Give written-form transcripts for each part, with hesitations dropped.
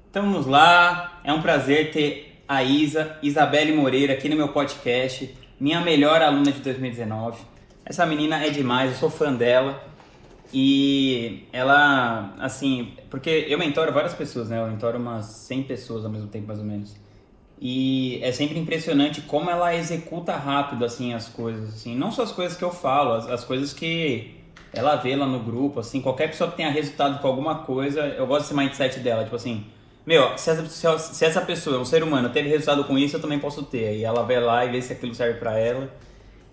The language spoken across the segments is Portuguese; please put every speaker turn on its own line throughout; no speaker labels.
Estamos lá, é um prazer ter a Isabelle Moreira aqui no meu podcast, minha melhor aluna de 2019. Essa menina é demais, eu sou fã dela e ela, assim, porque eu mentoro várias pessoas, né? Eu mentoro umas 100 pessoas ao mesmo tempo, mais ou menos. E é sempre impressionante como ela executa rápido, assim, as coisas, assim. Não só as coisas que eu falo, as coisas que ela vê lá no grupo, assim. Qualquer pessoa que tenha resultado com alguma coisa, eu gosto desse mindset dela, tipo assim... Meu, se essa pessoa, um ser humano, teve resultado com isso, eu também posso ter. E ela vai lá e vê se aquilo serve pra ela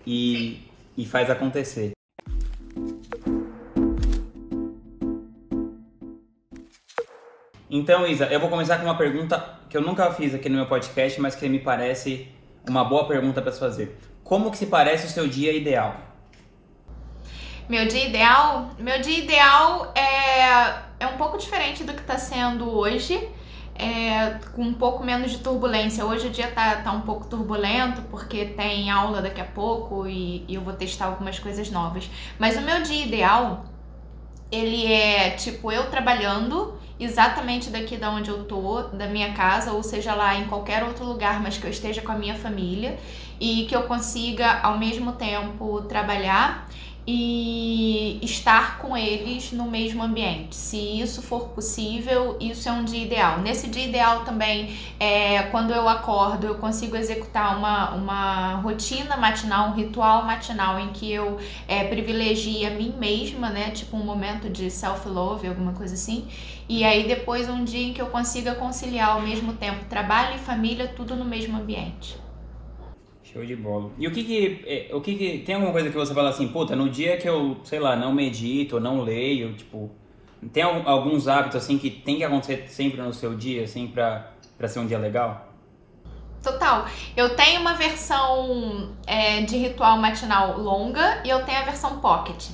e faz acontecer. Então, Isa, eu vou começar com uma pergunta que eu nunca fiz aqui no meu podcast, mas que me parece uma boa pergunta para se fazer. Como que se parece o seu dia ideal?
Meu dia ideal? Meu dia ideal é um pouco diferente do que está sendo hoje, com um pouco menos de turbulência. Hoje o dia tá um pouco turbulento porque tem aula daqui a pouco e eu vou testar algumas coisas novas. Mas o meu dia ideal, ele é tipo eu trabalhando exatamente daqui da onde eu tô, da minha casa, ou seja lá em qualquer outro lugar, mas que eu esteja com a minha família e que eu consiga ao mesmo tempo trabalhar e estar com eles no mesmo ambiente. Se isso for possível, isso é um dia ideal. Nesse dia ideal também, quando eu acordo, eu consigo executar uma rotina matinal, um ritual matinal em que eu privilegio a mim mesma, né? Tipo um momento de self-love, alguma coisa assim. E aí depois um dia em que eu consiga conciliar ao mesmo tempo trabalho e família, tudo no mesmo ambiente.
Show de bola. E o que tem alguma coisa que você fala assim, puta, no dia que eu, sei lá, não medito, não leio, tipo, tem alguns hábitos assim que tem que acontecer sempre no seu dia, assim, pra ser um dia legal?
Total. Eu tenho uma versão de ritual matinal longa e eu tenho a versão pocket.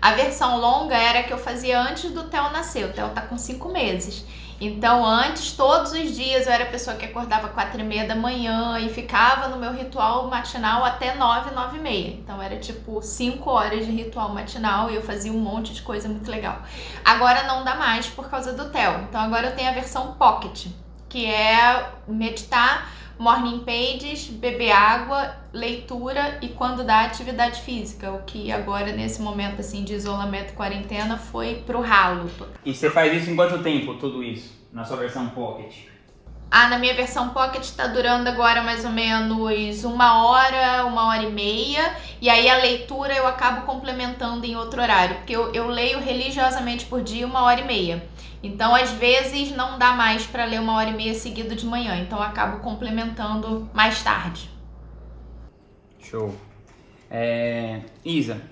A versão longa era a que eu fazia antes do Theo nascer. O Theo tá com 5 meses. Então, antes, todos os dias, eu era a pessoa que acordava 4h30 da manhã e ficava no meu ritual matinal até 9, 9h30. Então, era tipo 5 horas de ritual matinal e eu fazia um monte de coisa muito legal. Agora não dá mais por causa do Theo. Então, agora eu tenho a versão pocket, que é meditar, morning pages, beber água, leitura e quando dá atividade física, o que agora nesse momento assim de isolamento e quarentena foi pro ralo.
E você faz isso em quanto tempo, tudo isso, na sua versão Pocket?
Na minha versão Pocket tá durando agora mais ou menos 1h, 1h30, e aí a leitura eu acabo complementando em outro horário, porque eu leio religiosamente por dia 1h30. Então, às vezes, não dá mais para ler 1h30 seguido de manhã. Então, eu acabo complementando mais tarde.
Show. Isa,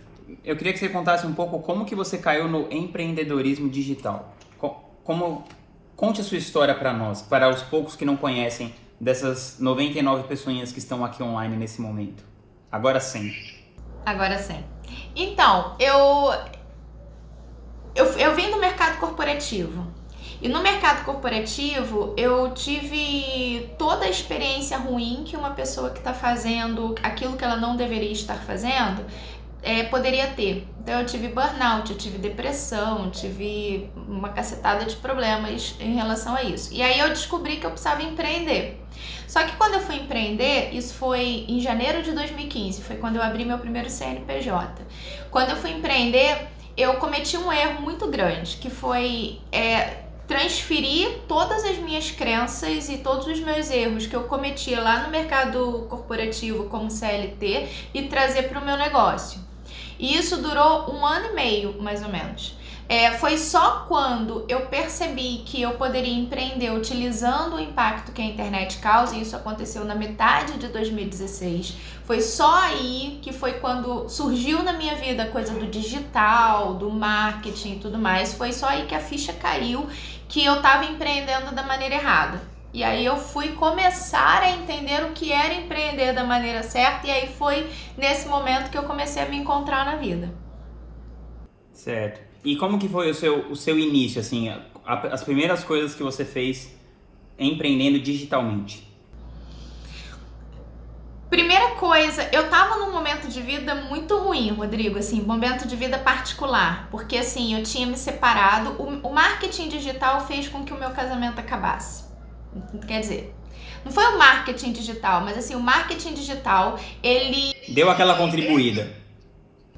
eu queria que você contasse um pouco como que você caiu no empreendedorismo digital. Conte a sua história para nós, para os poucos que não conhecem dessas 99 pessoinhas que estão aqui online nesse momento. Agora sim.
Agora sim. Então, eu vim do mercado corporativo. E no mercado corporativo eu tive toda a experiência ruim que uma pessoa que está fazendo aquilo que ela não deveria estar fazendo poderia ter. Então eu tive burnout, eu tive depressão, tive uma cacetada de problemas em relação a isso. E aí eu descobri que eu precisava empreender. Só que quando eu fui empreender, isso foi em janeiro de 2015, foi quando eu abri meu primeiro CNPJ. Quando eu fui empreender, eu cometi um erro muito grande, que foi transferir todas as minhas crenças e todos os meus erros que eu cometia lá no mercado corporativo como CLT e trazer para o meu negócio. E isso durou 1 ano e meio, mais ou menos. Foi só quando eu percebi que eu poderia empreender utilizando o impacto que a internet causa, e isso aconteceu na metade de 2016. Foi só aí que foi quando surgiu na minha vida a coisa do digital, do marketing e tudo mais. Foi só aí que a ficha caiu que eu estava empreendendo da maneira errada. E aí eu fui começar a entender o que era empreender da maneira certa, e aí foi nesse momento que eu comecei a me encontrar na vida.
Certo. E como que foi o seu início, assim, as primeiras coisas que você fez empreendendo digitalmente?
Primeira coisa, eu tava num momento de vida muito ruim, Rodrigo, assim, momento de vida particular, porque assim, eu tinha me separado, o marketing digital fez com que o meu casamento acabasse. Quer dizer, não foi o marketing digital, mas assim, o marketing digital, ele...
Deu aquela contribuída.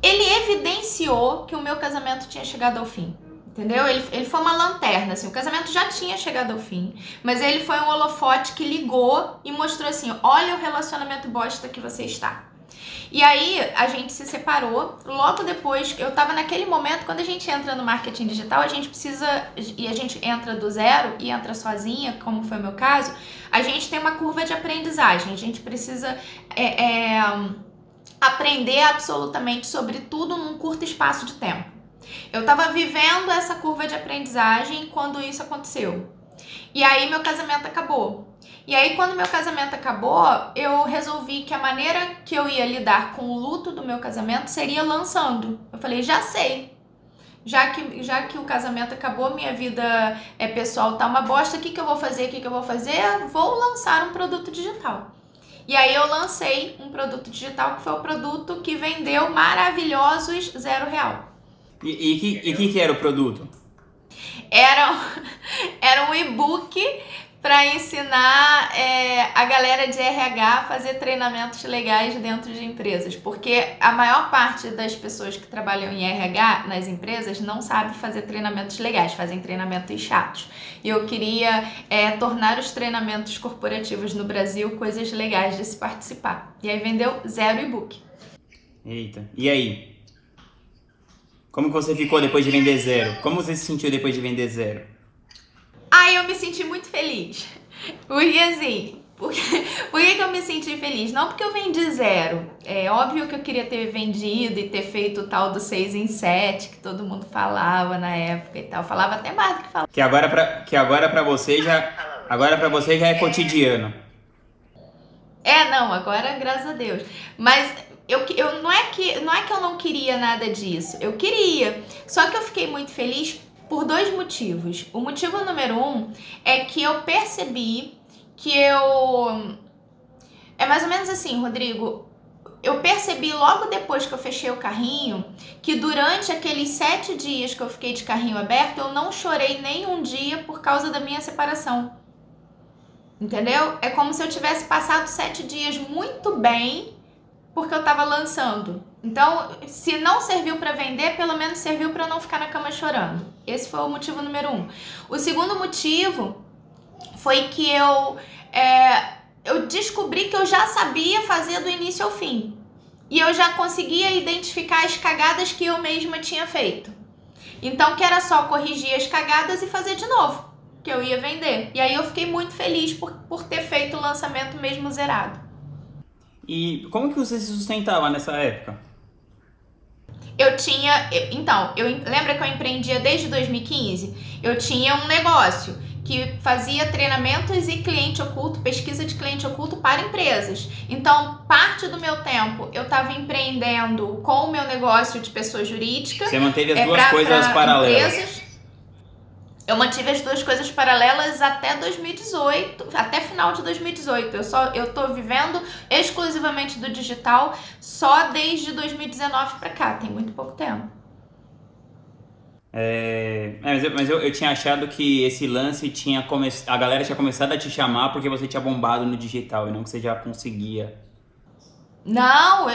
Ele evidenciou que o meu casamento tinha chegado ao fim. Entendeu? Ele foi uma lanterna, assim, o casamento já tinha chegado ao fim, mas ele foi um holofote que ligou e mostrou assim, olha o relacionamento bosta que você está. E aí, a gente se separou, logo depois, eu tava naquele momento, quando a gente entra no marketing digital, a gente precisa, e a gente entra do zero e entra sozinha, como foi o meu caso, a gente tem uma curva de aprendizagem, a gente precisa aprender absolutamente sobre tudo num curto espaço de tempo. Eu tava vivendo essa curva de aprendizagem quando isso aconteceu. E aí meu casamento acabou. E aí quando meu casamento acabou, eu resolvi que a maneira que eu ia lidar com o luto do meu casamento seria lançando. Eu falei, já sei. Já que o casamento acabou, minha vida pessoal tá uma bosta, o que eu vou fazer? Vou lançar um produto digital. E aí eu lancei um produto digital que foi o produto que vendeu maravilhosos R$0.
E que era o produto?
Era um e-book para ensinar a galera de RH a fazer treinamentos legais dentro de empresas. Porque a maior parte das pessoas que trabalham em RH nas empresas não sabe fazer treinamentos legais, fazem treinamentos chatos. E eu queria tornar os treinamentos corporativos no Brasil coisas legais de se participar. E aí vendeu 0 e-book.
Eita, e aí? Como que você ficou depois de vender 0? Como você se sentiu depois de vender 0?
Eu me senti muito feliz. Porque assim, por que eu me senti feliz? Não porque eu vendi 0. É óbvio que eu queria ter vendido e ter feito o tal do 6 em 7, que todo mundo falava na época e tal. Falava até mais do que falava.
Que agora pra você já é cotidiano.
Não, agora graças a Deus. Mas não é que eu não queria nada disso. Eu queria. Só que eu fiquei muito feliz por 2 motivos. O motivo número 1 é que eu percebi que eu... É mais ou menos assim, Rodrigo. Eu percebi logo depois que eu fechei o carrinho que durante aqueles 7 dias que eu fiquei de carrinho aberto, eu não chorei nem um dia por causa da minha separação. Entendeu? É como se eu tivesse passado 7 dias muito bem porque eu tava lançando. Então, se não serviu para vender, pelo menos serviu para não ficar na cama chorando. Esse foi o motivo número 1. O segundo motivo foi que eu descobri que eu já sabia fazer do início ao fim. E eu já conseguia identificar as cagadas que eu mesma tinha feito. Então, que era só corrigir as cagadas e fazer de novo, que eu ia vender. E aí eu fiquei muito feliz por ter feito o lançamento mesmo zerado.
E como que você se sustentava nessa época?
Lembra que eu empreendia desde 2015? Eu tinha um negócio que fazia treinamentos e cliente oculto, pesquisa de cliente oculto para empresas. Então, parte do meu tempo eu estava empreendendo com o meu negócio de pessoa jurídica.
Você manteve as duas coisas paralelas.
Empresas. Eu mantive as 2 coisas paralelas até 2018, até final de 2018. Eu tô vivendo exclusivamente do digital só desde 2019 pra cá, tem muito pouco tempo.
Mas eu tinha achado que esse lance a galera tinha começado a te chamar porque você tinha bombado no digital e não que você já conseguia.
Não,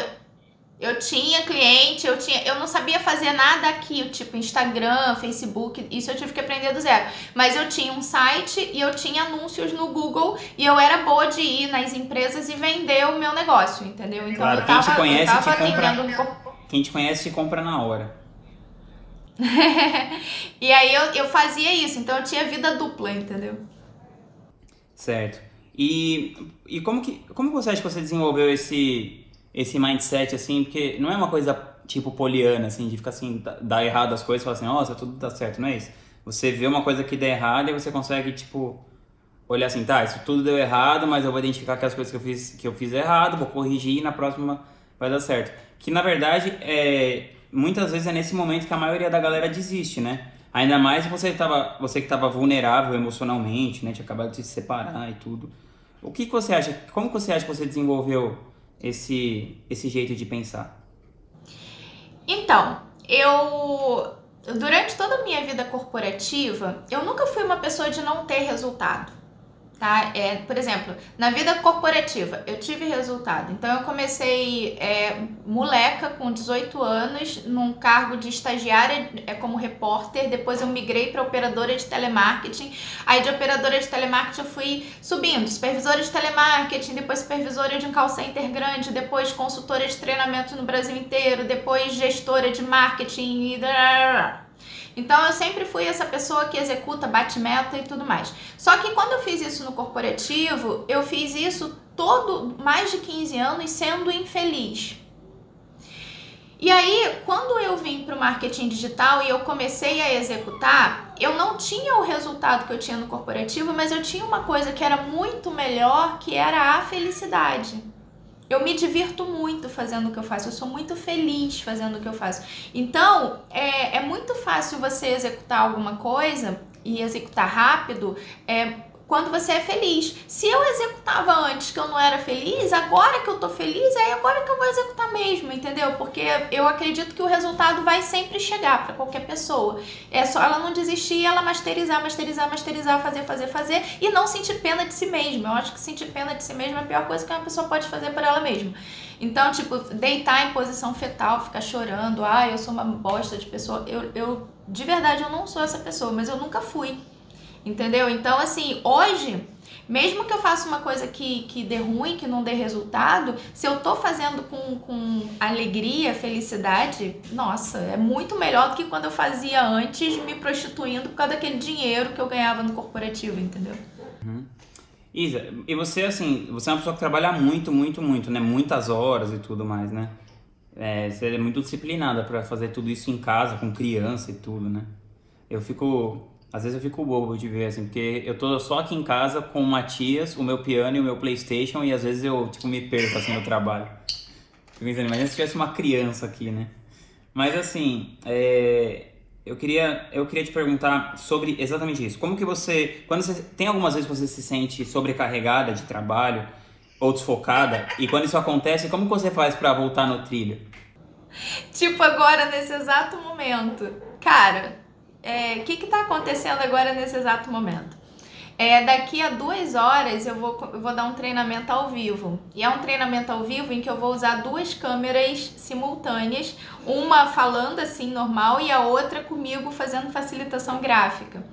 eu tinha cliente, eu não sabia fazer nada aqui, tipo Instagram, Facebook, isso eu tive que aprender do zero. Mas eu tinha um site e eu tinha anúncios no Google e eu era boa de ir nas empresas e vender o meu negócio, entendeu? Então
claro, quem te conhece te compra na hora.
E aí eu fazia isso, então eu tinha vida dupla, entendeu?
Certo. E como você acha que você desenvolveu esse mindset, assim, porque não é uma coisa tipo poliana, assim, de ficar assim, dar errado as coisas e falar assim, nossa, tudo tá certo, não é isso? Você vê uma coisa que der errado e você consegue, tipo, olhar assim, tá, isso tudo deu errado, mas eu vou identificar aquelas coisas que eu fiz errado, vou corrigir e na próxima vai dar certo. Que, na verdade, muitas vezes é nesse momento que a maioria da galera desiste, né? Ainda mais você que tava vulnerável emocionalmente, né? Tinha acabado de se separar e tudo. O que você acha? Como que você acha que você desenvolveu esse jeito de pensar?
Então, durante toda a minha vida corporativa, eu nunca fui uma pessoa de não ter resultado, tá? Por exemplo, na vida corporativa, eu tive resultado. Então, eu comecei moleca, com 18 anos, num cargo de estagiária como repórter. Depois eu migrei para operadora de telemarketing. Aí, de operadora de telemarketing, eu fui subindo. Supervisora de telemarketing, depois supervisora de um call center grande, depois consultora de treinamento no Brasil inteiro, depois gestora de marketing e... Então, eu sempre fui essa pessoa que executa, bate meta e tudo mais. Só que quando eu fiz isso no corporativo, eu fiz isso mais de 15 anos sendo infeliz. E aí, quando eu vim para o marketing digital e eu comecei a executar, eu não tinha o resultado que eu tinha no corporativo, mas eu tinha uma coisa que era muito melhor, que era a felicidade. Eu me divirto muito fazendo o que eu faço, eu sou muito feliz fazendo o que eu faço. Então, é muito fácil você executar alguma coisa e executar rápido quando você é feliz. Se eu executava antes que eu não era feliz, agora que eu tô feliz, é agora que eu vou executar mesmo, entendeu? Porque eu acredito que o resultado vai sempre chegar para qualquer pessoa. É só ela não desistir, ela masterizar, fazer e não sentir pena de si mesma. Eu acho que sentir pena de si mesma é a pior coisa que uma pessoa pode fazer por ela mesma. Então, tipo, deitar em posição fetal, ficar chorando, eu sou uma bosta de pessoa. De verdade, eu não sou essa pessoa, mas eu nunca fui. Entendeu? Então, assim, hoje, mesmo que eu faça uma coisa que dê ruim, que não dê resultado, se eu tô fazendo com alegria, felicidade, nossa, é muito melhor do que quando eu fazia antes, me prostituindo por causa daquele dinheiro que eu ganhava no corporativo, entendeu?
Isa, e você, assim, você é uma pessoa que trabalha muito, né? Muitas horas e tudo mais, né? Você é muito disciplinada pra fazer tudo isso em casa, com criança e tudo, né? Às vezes eu fico bobo de ver, assim, porque eu tô só aqui em casa com o Matias, o meu piano e o meu PlayStation, e às vezes eu, tipo, me perco, assim, no trabalho. Fico pensando, imagina se tivesse uma criança aqui, né? Mas, assim, eu queria te perguntar sobre exatamente isso. Como que tem algumas vezes que você se sente sobrecarregada de trabalho ou desfocada, e quando isso acontece, como que você faz pra voltar no trilho?
Tipo agora, nesse exato momento. Cara... O que tá acontecendo agora nesse exato momento? Daqui a 2 horas eu vou dar um treinamento ao vivo. E é um treinamento ao vivo em que eu vou usar 2 câmeras simultâneas, uma falando assim normal e a outra comigo fazendo facilitação gráfica.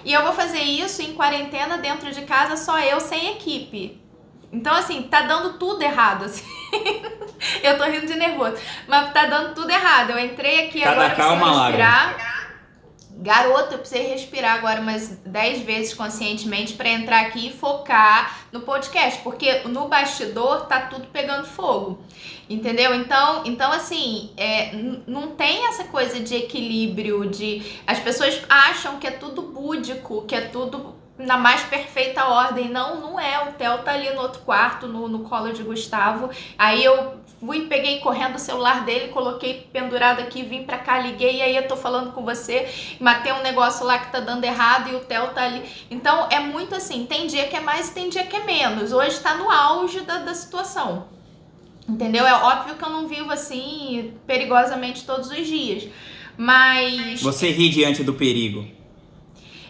E eu vou fazer isso em quarentena dentro de casa, só eu, sem equipe. Então, assim, tá dando tudo errado, assim. Eu tô rindo de nervoso, mas tá dando tudo errado. Eu entrei aqui agora pra respirar. Garoto, eu precisei respirar agora umas 10 vezes conscientemente para entrar aqui e focar no podcast, porque no bastidor tá tudo pegando fogo, entendeu? Então assim, não tem essa coisa de equilíbrio, as pessoas acham que é tudo búdico, que é tudo na mais perfeita ordem. Não é. O Theo tá ali no outro quarto, no colo de Gustavo. Aí eu peguei correndo o celular dele, coloquei pendurado aqui, vim pra cá, liguei, e aí eu tô falando com você, matei um negócio lá que tá dando errado e o Theo tá ali. Então é muito assim, tem dia que é mais e tem dia que é menos. Hoje tá no auge da situação, entendeu? É óbvio que eu não vivo assim perigosamente todos os dias, mas...
Você ri diante do perigo?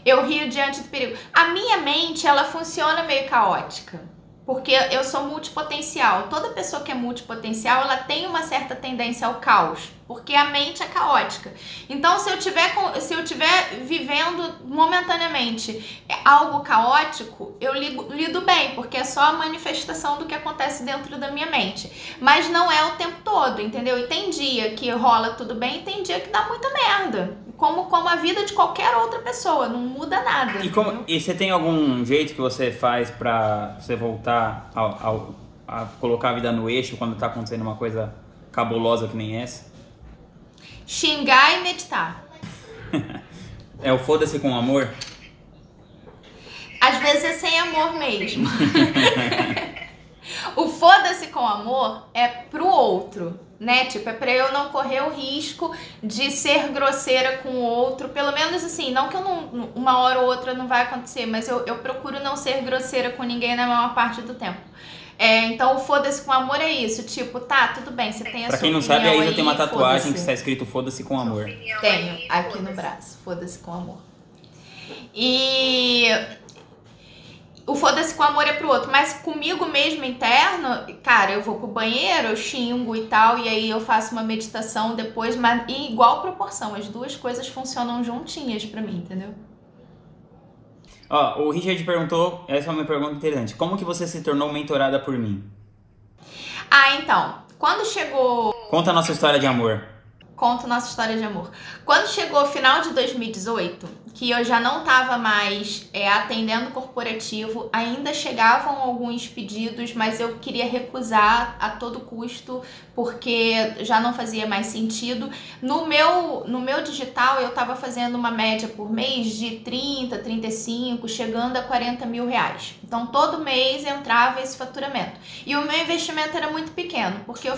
Eu rio diante do perigo. A minha mente, ela funciona meio caótica. Porque eu sou multipotencial. Toda pessoa que é multipotencial, ela tem uma certa tendência ao caos. Porque a mente é caótica. Então, se eu tiver vivendo momentaneamente algo caótico, eu lido bem, porque é só a manifestação do que acontece dentro da minha mente. Mas não é o tempo todo, entendeu? E tem dia que rola tudo bem e tem dia que dá muita merda. Como a vida de qualquer outra pessoa, não muda nada.
E você tem algum jeito que você faz pra você voltar a colocar a vida no eixo quando tá acontecendo uma coisa cabulosa que nem essa?
Xingar e meditar.
É o foda-se com amor?
Às vezes é sem amor mesmo. O foda-se com amor é pro outro, né? Tipo, é pra eu não correr o risco de ser grosseira com o outro, pelo menos assim, não que eu não, uma hora ou outra não vai acontecer, mas eu procuro não ser grosseira com ninguém na maior parte do tempo. Então o foda-se com amor é isso, tipo, tá, tudo bem, você tem a
Pra
sua
quem não sabe, a Isa tem uma tatuagem que
foda-se.
está escrito foda-se com amor.
Tenho, aqui no braço, foda-se com amor. E o foda-se com amor é pro outro, mas comigo mesmo interno, cara, eu vou pro banheiro, eu xingo e tal, e aí eu faço uma meditação depois, mas em igual proporção, as duas coisas funcionam juntinhas pra mim, entendeu?
Ó, o Richard perguntou, essa é uma pergunta interessante, como que você se tornou mentorada por mim?
Então, quando chegou...
Conta a nossa história de amor.
Conto nossa história de amor. Quando chegou o final de 2018, que eu já não estava mais atendendo corporativo, ainda chegavam alguns pedidos, mas eu queria recusar a todo custo, porque já não fazia mais sentido. No meu digital, eu estava fazendo uma média por mês de 30, 35, chegando a 40 mil reais. Então, todo mês entrava esse faturamento. E o meu investimento era muito pequeno, porque eu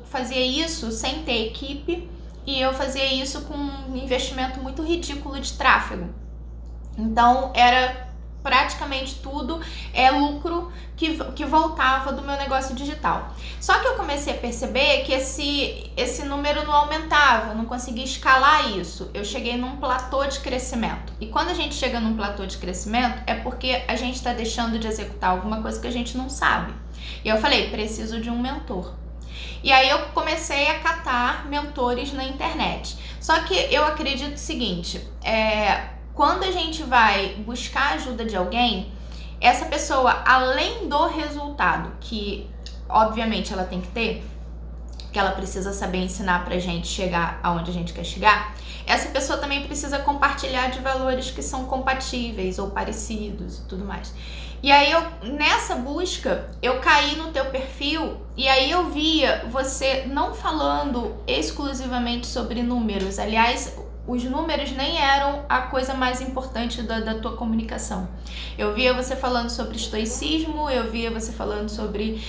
fazia isso sem ter equipe, e eu fazia isso com um investimento muito ridículo de tráfego. Então, era praticamente tudo lucro que voltava do meu negócio digital. Só que eu comecei a perceber que esse número não aumentava, eu não conseguia escalar isso. Eu cheguei num platô de crescimento. E quando a gente chega num platô de crescimento, é porque a gente está deixando de executar alguma coisa que a gente não sabe. E eu falei, preciso de um mentor. E aí eu comecei a catar mentores na internet. Só que eu acredito o seguinte, quando a gente vai buscar a ajuda de alguém, essa pessoa, além do resultado, que obviamente ela tem que ter, que ela precisa saber ensinar pra gente chegar aonde a gente quer chegar, essa pessoa também precisa compartilhar de valores que são compatíveis ou parecidos e tudo mais. E aí, nessa busca, eu caí no teu perfil e aí eu via você não falando exclusivamente sobre números. Aliás, os números nem eram a coisa mais importante da tua comunicação. Eu via você falando sobre estoicismo, eu via você falando sobre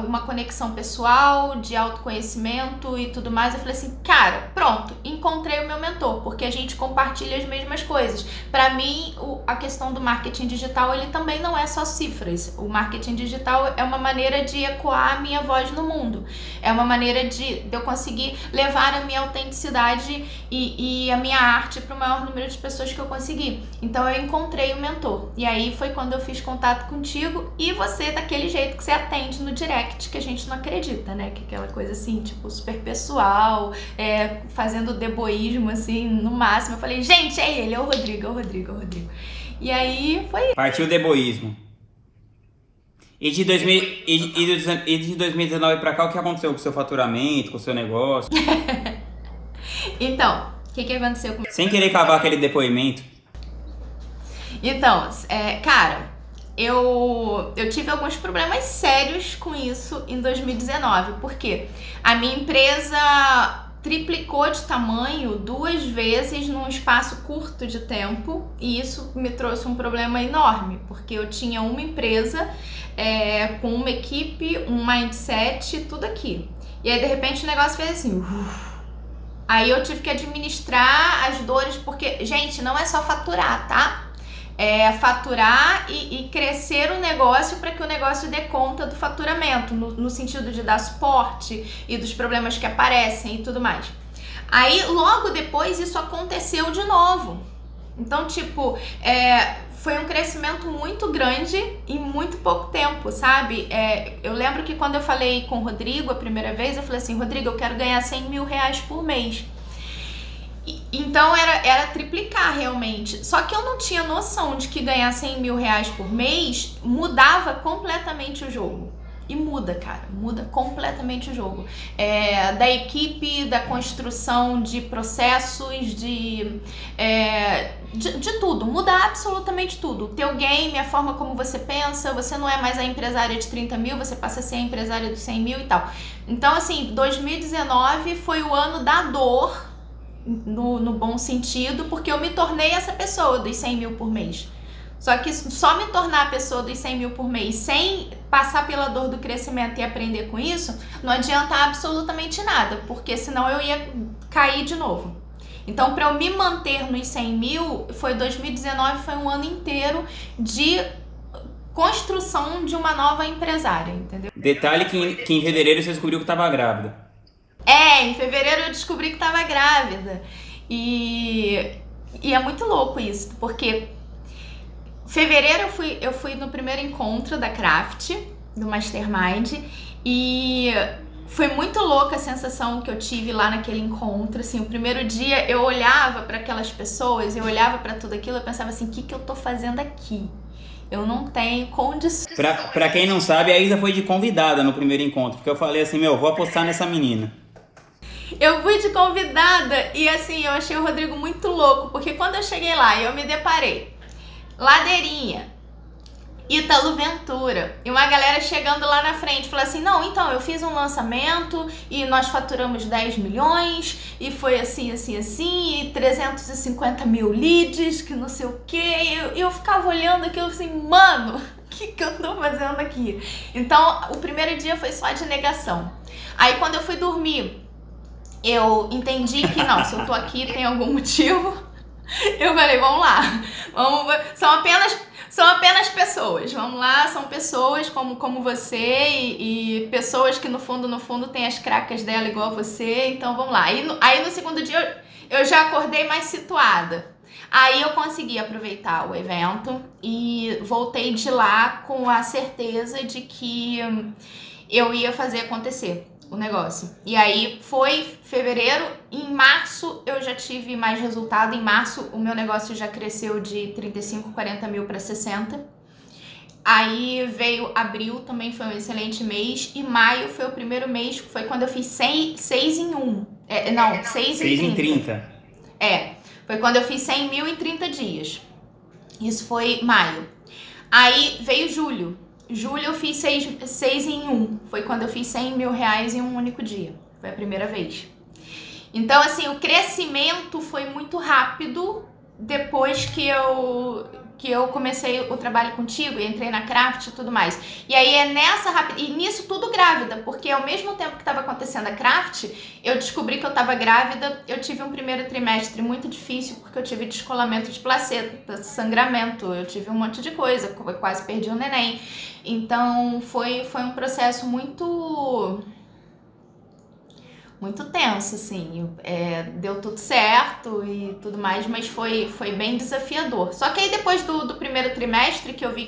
uma conexão pessoal, de autoconhecimento e tudo mais. Eu falei assim, cara, pronto, encontrei o meu mentor, porque a gente compartilha as mesmas coisas. Para mim, a questão do marketing digital, ele também não é só cifras. O marketing digital é uma maneira de ecoar a minha voz no mundo. É uma maneira de eu conseguir levar a minha autenticidade e a minha arte para o maior número de pessoas que eu conseguir. Então eu encontrei o mentor. E aí foi quando eu fiz contato contigo e você daquele jeito que você atende no direct, que a gente não acredita, né? Que é aquela coisa assim, tipo, super pessoal, fazendo deboísmo, assim, no máximo. Eu falei, gente, é ele, é o Rodrigo, é o Rodrigo, é o Rodrigo. E aí foi...
Partiu o deboísmo. E de 2019 pra cá, o que aconteceu com o seu faturamento, com o seu negócio?
Então, o que aconteceu comigo?
Sem querer cavar aquele depoimento.
Então, cara, eu tive alguns problemas sérios com isso em 2019, porque a minha empresa triplicou de tamanho 2 vezes num espaço curto de tempo, e isso me trouxe um problema enorme, porque eu tinha uma empresa com uma equipe, um mindset, tudo aqui. E aí, de repente, o negócio fez assim... Aí eu tive que administrar as dores, porque, gente, não é só faturar, tá? É faturar e crescer o negócio para que o negócio dê conta do faturamento, no sentido de dar suporte e dos problemas que aparecem e tudo mais. Aí, logo depois, isso aconteceu de novo. Então, tipo, foi um crescimento muito grande em muito pouco tempo, sabe? Eu lembro que quando eu falei com o Rodrigo a primeira vez, eu falei assim, Rodrigo, eu quero ganhar 100 mil reais por mês. Então era triplicar realmente. Só que eu não tinha noção de que ganhar 100 mil reais por mês mudava completamente o jogo. E muda, cara, muda completamente o jogo. Da equipe, da construção de processos, de tudo, muda absolutamente tudo. O teu game, a forma como você pensa, você não é mais a empresária de 30 mil, você passa a ser a empresária dos 100 mil e tal. Então, assim, 2019 foi o ano da dor, no bom sentido, porque eu me tornei essa pessoa dos 100 mil por mês. Só que só me tornar a pessoa dos 100 mil por mês sem passar pela dor do crescimento e aprender com isso, não adianta absolutamente nada, porque senão eu ia cair de novo. Então, para eu me manter nos 100 mil, 2019 foi um ano inteiro de construção de uma nova empresária, entendeu?
Detalhe que em fevereiro você descobriu que estava grávida.
Em fevereiro eu descobri que estava grávida. E é muito louco isso, porque fevereiro eu fui no primeiro encontro da Craft, do Mastermind, e foi muito louca a sensação que eu tive lá naquele encontro. Assim, o primeiro dia eu olhava para aquelas pessoas, eu olhava para tudo aquilo, eu pensava assim, o que eu tô fazendo aqui? Eu não tenho condições.
Pra quem não sabe, a Isa foi de convidada no primeiro encontro, porque eu falei assim, vou apostar nessa menina.
Eu fui de convidada e assim, eu achei o Rodrigo muito louco, porque quando eu cheguei lá, eu me deparei, ladeirinha, Ítalo Ventura, e uma galera chegando lá na frente, falou assim, não, então, eu fiz um lançamento e nós faturamos 10 milhões e foi assim, assim, assim, e 350 mil leads, que não sei o quê, e eu ficava olhando aquilo assim, mano, o que eu tô fazendo aqui? Então, o primeiro dia foi só de negação. Aí, quando eu fui dormir, eu entendi que não, se eu tô aqui tem algum motivo. Eu falei, vamos lá, são apenas pessoas, vamos lá, são pessoas como você e pessoas que no fundo tem as cracas dela igual a você, então vamos lá. Aí no segundo dia eu já acordei mais situada. Aí eu consegui aproveitar o evento e voltei de lá com a certeza de que eu ia fazer acontecer o negócio. E aí foi fevereiro, em março eu já tive mais resultado. Em março o meu negócio já cresceu de 35, 40 mil para 60. Aí veio abril, também foi um excelente mês. E maio foi o primeiro mês, foi quando eu fiz 6 em 1. Não, 6 em 30. Foi quando eu fiz 100 mil em 30 dias. Isso foi maio. Aí veio julho. Julho eu fiz 6 em 1, foi quando eu fiz 100 mil reais em um único dia, foi a primeira vez. Então assim, o crescimento foi muito rápido depois que eu comecei o trabalho contigo e entrei na Craft e tudo mais. E aí é nessa rapidez, e nisso tudo grávida, porque ao mesmo tempo que estava acontecendo a Craft, eu descobri que eu estava grávida, eu tive um primeiro trimestre muito difícil, porque eu tive descolamento de placenta, sangramento, eu tive um monte de coisa, quase perdi o neném. Então foi um processo muito tenso, assim, deu tudo certo e tudo mais, mas foi bem desafiador. Só que aí depois do primeiro trimestre, que eu vi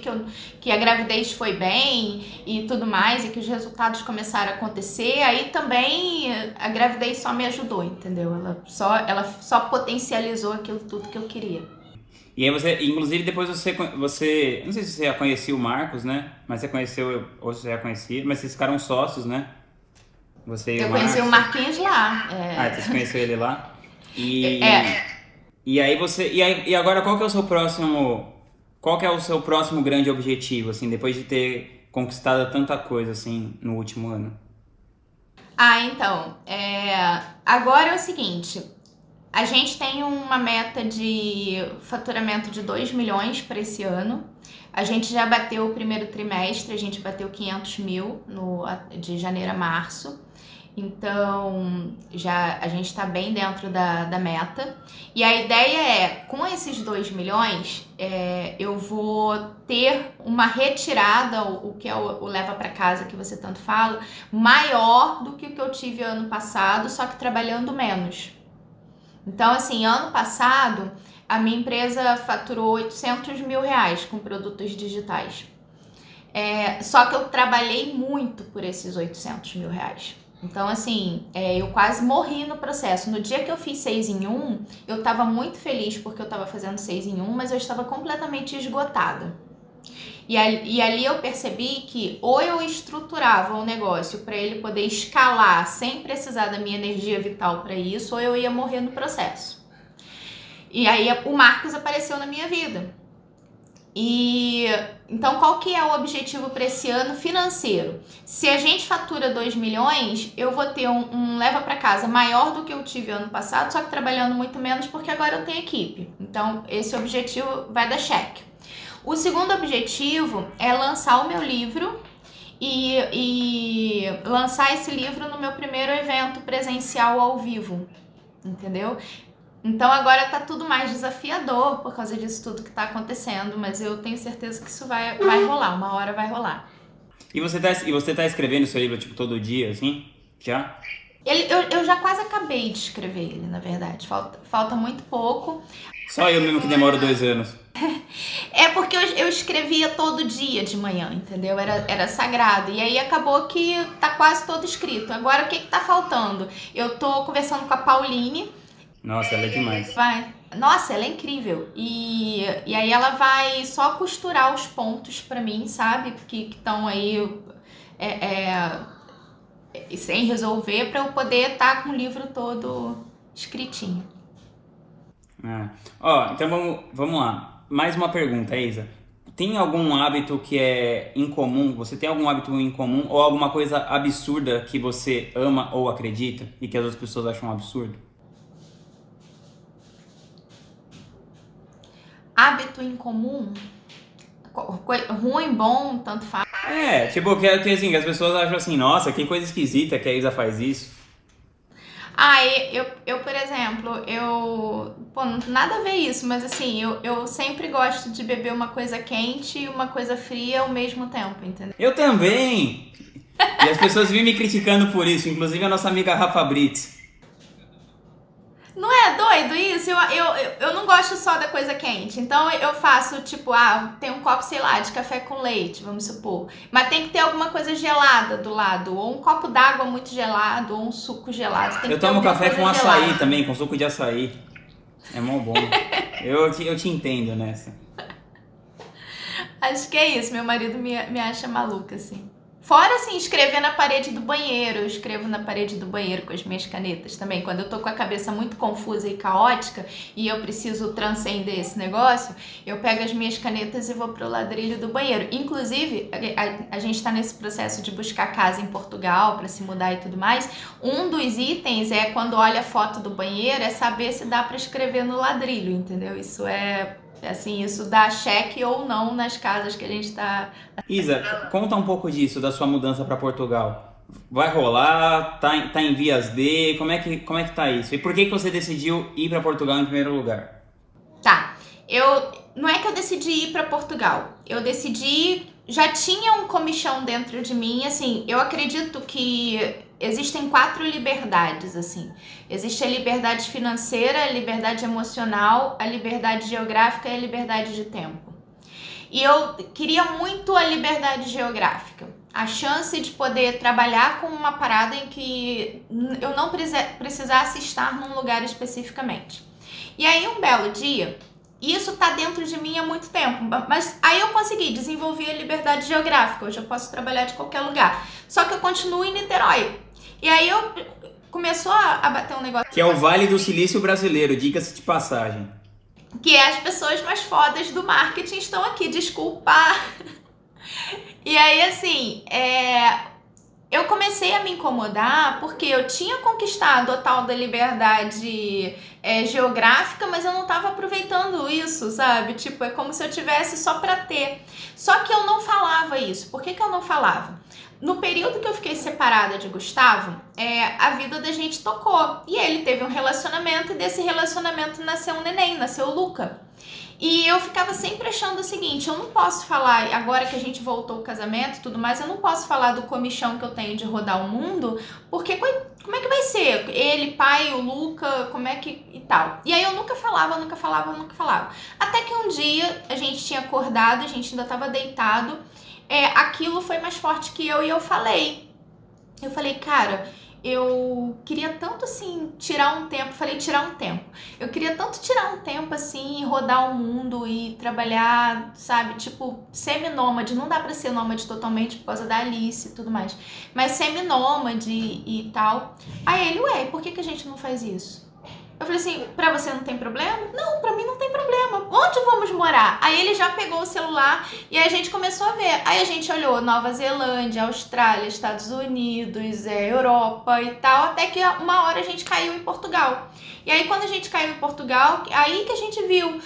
que a gravidez foi bem e tudo mais, e que os resultados começaram a acontecer, aí também a gravidez só me ajudou, entendeu? Ela só potencializou aquilo tudo que eu queria.
E aí você, inclusive depois você, não sei se você já conhecia o Marcos, né? Mas você conheceu, ou você já conhecia, mas vocês ficaram sócios, né? Você e
eu
o
conheci o Marquinhos lá.
Você conheceu ele lá? E aí você, e agora qual que é o seu próximo grande objetivo, assim, depois de ter conquistado tanta coisa, assim, no último ano?
Então, agora é o seguinte, a gente tem uma meta de faturamento de 2 milhões para esse ano. A gente já bateu o primeiro trimestre, a gente bateu 500 mil de janeiro a março. Então, a gente está bem dentro da meta. E a ideia é, com esses 2 milhões, eu vou ter uma retirada, o que é o leva para casa que você tanto fala, maior do que o que eu tive ano passado, só que trabalhando menos. Então, assim, ano passado, a minha empresa faturou 800 mil reais com produtos digitais. Só que eu trabalhei muito por esses 800 mil reais. Então, assim, eu quase morri no processo. No dia que eu fiz 6 em 1, eu tava muito feliz porque eu tava fazendo 6 em 1, mas eu estava completamente esgotada. E ali eu percebi que ou eu estruturava o negócio para ele poder escalar sem precisar da minha energia vital para isso, ou eu ia morrer no processo. E aí o Marcos apareceu na minha vida. E então qual que é o objetivo para esse ano financeiro? Se a gente fatura 2 milhões, eu vou ter um leva para casa maior do que eu tive ano passado, só que trabalhando muito menos porque agora eu tenho equipe. Então esse objetivo vai dar cheque. O segundo objetivo é lançar o meu livro e lançar esse livro no meu primeiro evento presencial ao vivo, entendeu? Então agora tá tudo mais desafiador por causa disso tudo que tá acontecendo, mas eu tenho certeza que isso vai rolar, uma hora vai rolar.
E você tá escrevendo seu livro, tipo, todo dia, assim? Já?
Eu já quase acabei de escrever ele, na verdade. Falta muito pouco.
Só eu mesmo que demoro 2 anos.
É porque eu escrevia todo dia de manhã, entendeu? Era sagrado. E aí acabou que tá quase todo escrito. Agora o que tá faltando? Eu tô conversando com a Pauline.
Nossa, ela é demais.
Nossa, ela é incrível. E aí ela vai só costurar os pontos pra mim, sabe? Que estão aí sem resolver, pra eu poder estar com o livro todo escritinho.
Então vamos lá. Mais uma pergunta, Isa. Tem algum hábito que é incomum? Você tem algum hábito incomum ou alguma coisa absurda que você ama ou acredita e que as outras pessoas acham absurdo?
Hábito incomum? Ruim, bom, tanto faz.
Tipo, que assim, as pessoas acham assim, nossa, que coisa esquisita que a Isa faz isso.
Eu por exemplo, pô, não tem nada a ver isso, mas assim, eu sempre gosto de beber uma coisa quente e uma coisa fria ao mesmo tempo, entendeu?
Eu também! E as pessoas vêm me criticando por isso, inclusive a nossa amiga Rafa Brits.
Não é doido isso? Eu não gosto só da coisa quente. Então eu faço tipo, tem um copo, sei lá, de café com leite, vamos supor. Mas tem que ter alguma coisa gelada do lado. Ou um copo d'água muito gelado, ou um suco gelado.
Eu tomo café com açaí também, com suco de açaí. É mó bom. Eu te entendo nessa.
Acho que é isso. Meu marido me acha maluca, assim. Fora, assim, escrever na parede do banheiro. Eu escrevo na parede do banheiro com as minhas canetas também. Quando eu tô com a cabeça muito confusa e caótica e eu preciso transcender esse negócio, eu pego as minhas canetas e vou pro ladrilho do banheiro. Inclusive, a gente tá nesse processo de buscar casa em Portugal pra se mudar e tudo mais. Um dos itens quando olha a foto do banheiro, é saber se dá pra escrever no ladrilho, entendeu? Isso isso dá cheque ou não nas casas que a gente tá...
Isa, conta um pouco disso, da sua mudança para Portugal. Vai rolar? Tá em vias de? Como é que tá isso? E por que você decidiu ir para Portugal em primeiro lugar?
Tá, não é que eu decidi ir para Portugal. Eu decidi... Já tinha um comichão dentro de mim, assim, eu acredito que existem 4 liberdades, assim. Existe a liberdade financeira, a liberdade emocional, a liberdade geográfica e a liberdade de tempo. E eu queria muito a liberdade geográfica. A chance de poder trabalhar com uma parada em que eu não precisasse estar num lugar especificamente. E aí, um belo dia... Isso tá dentro de mim há muito tempo, mas aí eu consegui desenvolver a liberdade geográfica. Hoje eu posso trabalhar de qualquer lugar. Só que eu continuo em Niterói. E aí começou a bater um negócio...
Que é o Vale do Silício brasileiro, diga-se de passagem.
Que as pessoas mais fodas do marketing estão aqui, desculpa. E aí, assim, eu comecei a me incomodar porque eu tinha conquistado a tal da liberdade geográfica, mas eu não tava aproveitando isso, sabe? Tipo, é como se eu tivesse só pra ter. Só que eu não falava isso. Por que eu não falava? No período que eu fiquei separada de Gustavo, a vida da gente tocou. E ele teve um relacionamento e desse relacionamento nasceu um neném, nasceu o Luca. E eu ficava sempre achando o seguinte, eu não posso falar, agora que a gente voltou ao casamento e tudo mais, eu não posso falar do comichão que eu tenho de rodar o mundo, porque como é que vai ser? Ele, pai, o Luca, como é que... e tal. E aí eu nunca falava. Até que um dia a gente tinha acordado, a gente ainda tava deitado, aquilo foi mais forte que eu e eu falei. Eu falei, cara... Eu queria tanto, assim, tirar um tempo. Eu queria tanto tirar um tempo, assim, e rodar o mundo e trabalhar, sabe? Tipo, semi-nômade. Não dá pra ser nômade totalmente por causa da Alice e tudo mais. Mas semi-nômade e tal. Aí ele, por que a gente não faz isso? Eu falei assim, pra você não tem problema? Não, pra mim não tem problema. Onde vamos morar? Aí ele já pegou o celular e a gente começou a ver. Aí a gente olhou Nova Zelândia, Austrália, Estados Unidos, Europa e tal, até que uma hora a gente caiu em Portugal. E aí quando a gente caiu em Portugal, aí que a gente viu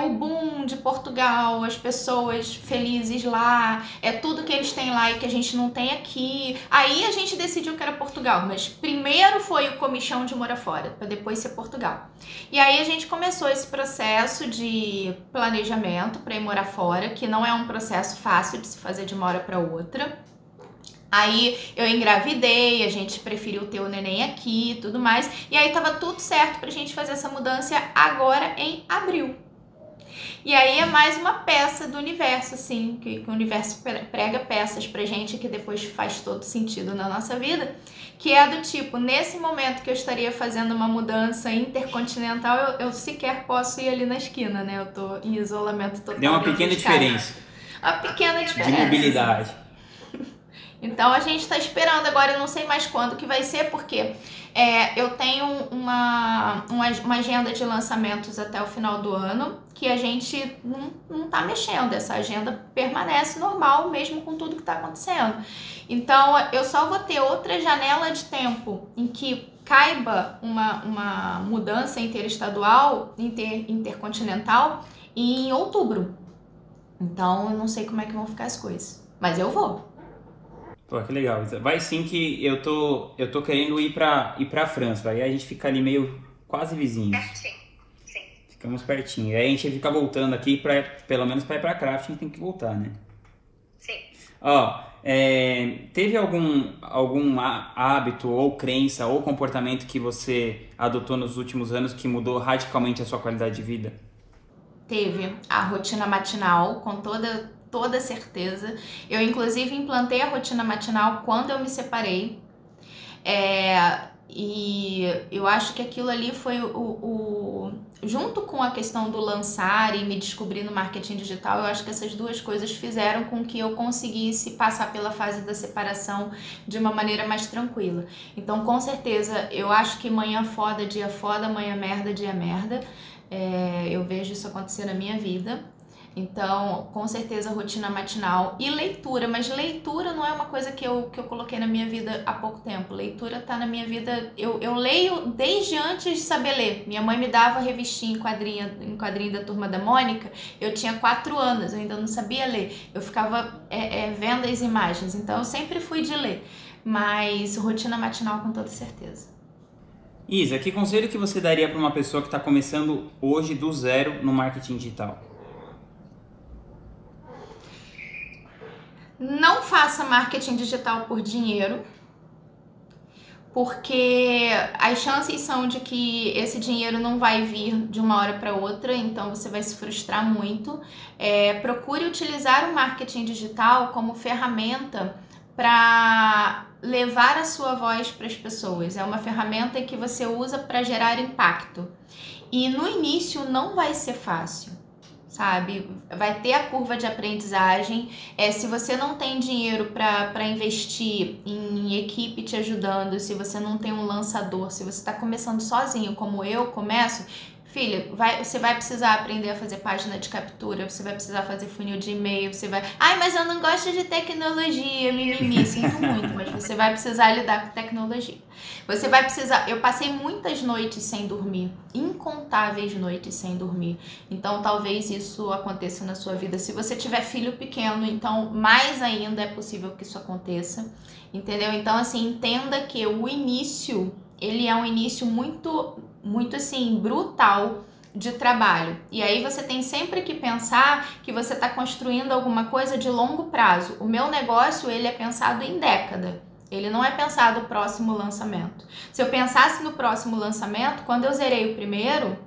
o boom de Portugal, as pessoas felizes lá, tudo que eles têm lá e que a gente não tem aqui. Aí a gente decidiu que era Portugal, mas primeiro foi o comichão de morar fora, para depois ser Portugal. E aí a gente começou esse processo de planejamento para ir morar fora, que não é um processo fácil de se fazer de uma hora para outra. Aí eu engravidei, a gente preferiu ter o neném aqui e tudo mais. E aí tava tudo certo pra gente fazer essa mudança agora em abril. E aí é mais uma peça do universo, assim, que o universo prega peças pra gente que depois faz todo sentido na nossa vida. Que é do tipo, nesse momento que eu estaria fazendo uma mudança intercontinental, eu sequer posso ir ali na esquina, né? Eu tô em isolamento total.
Deu uma pequena diferença.
Uma pequena diferença.
De mobilidade.
Então a gente tá esperando agora, eu não sei mais quando que vai ser, porque eu tenho uma agenda de lançamentos até o final do ano, que a gente não tá mexendo, essa agenda permanece normal, mesmo com tudo que tá acontecendo. Então eu só vou ter outra janela de tempo em que caiba uma mudança interestadual, intercontinental, em outubro. Então eu não sei como é que vão ficar as coisas, mas eu vou.
Pô, que legal. Vai sim, que eu tô querendo ir pra França. Aí a gente fica ali meio quase vizinhos.
Sim.
Ficamos pertinho. Aí a gente fica voltando aqui, pelo menos pra ir pra Craft, a gente tem que voltar, né?
Sim.
Ó, teve algum hábito ou crença ou comportamento que você adotou nos últimos anos que mudou radicalmente a sua qualidade de vida? Teve
a rotina matinal, com toda certeza. Eu, inclusive, implantei a rotina matinal quando eu me separei. E eu acho que aquilo ali foi junto com a questão do lançar e me descobrir no marketing digital, eu acho que essas duas coisas fizeram com que eu conseguisse passar pela fase da separação de uma maneira mais tranquila. Então, com certeza, eu acho que manhã foda, dia foda, manhã merda, dia merda. Eu vejo isso acontecer na minha vida. Então, com certeza, rotina matinal e leitura, mas leitura não é uma coisa que eu coloquei na minha vida há pouco tempo. Leitura tá na minha vida, eu leio desde antes de saber ler. Minha mãe me dava revistinha em quadrinho da Turma da Mônica, eu tinha 4 anos, eu ainda não sabia ler. Eu ficava vendo as imagens, então eu sempre fui de ler, mas rotina matinal com toda certeza.
Isa, que conselho que você daria para uma pessoa que está começando hoje do zero no marketing digital?
Não faça marketing digital por dinheiro, porque as chances são de que esse dinheiro não vai vir de uma hora para outra, então você vai se frustrar muito. Procure utilizar o marketing digital como ferramenta para levar a sua voz para as pessoas. É uma ferramenta que você usa para gerar impacto. E no início não vai ser fácil. Sabe? Vai ter a curva de aprendizagem. Se você não tem dinheiro para investir em equipe te ajudando, se você não tem um lançador, se você está começando sozinho, como eu começo, filha, você vai precisar aprender a fazer página de captura, você vai precisar fazer funil de e-mail, você vai... Ai, mas eu não gosto de tecnologia, mimimi, sinto muito, mas você vai precisar lidar com tecnologia. Você vai precisar... Eu passei muitas noites sem dormir, incontáveis noites sem dormir. Então, talvez isso aconteça na sua vida. Se você tiver filho pequeno, então, mais ainda é possível que isso aconteça, entendeu? Então, assim, entenda que o início, ele é um início muito assim, brutal de trabalho. E aí você tem sempre que pensar que você está construindo alguma coisa de longo prazo. O meu negócio, ele é pensado em década. Ele não é pensado no próximo lançamento. Se eu pensasse no próximo lançamento, quando eu zerei o primeiro,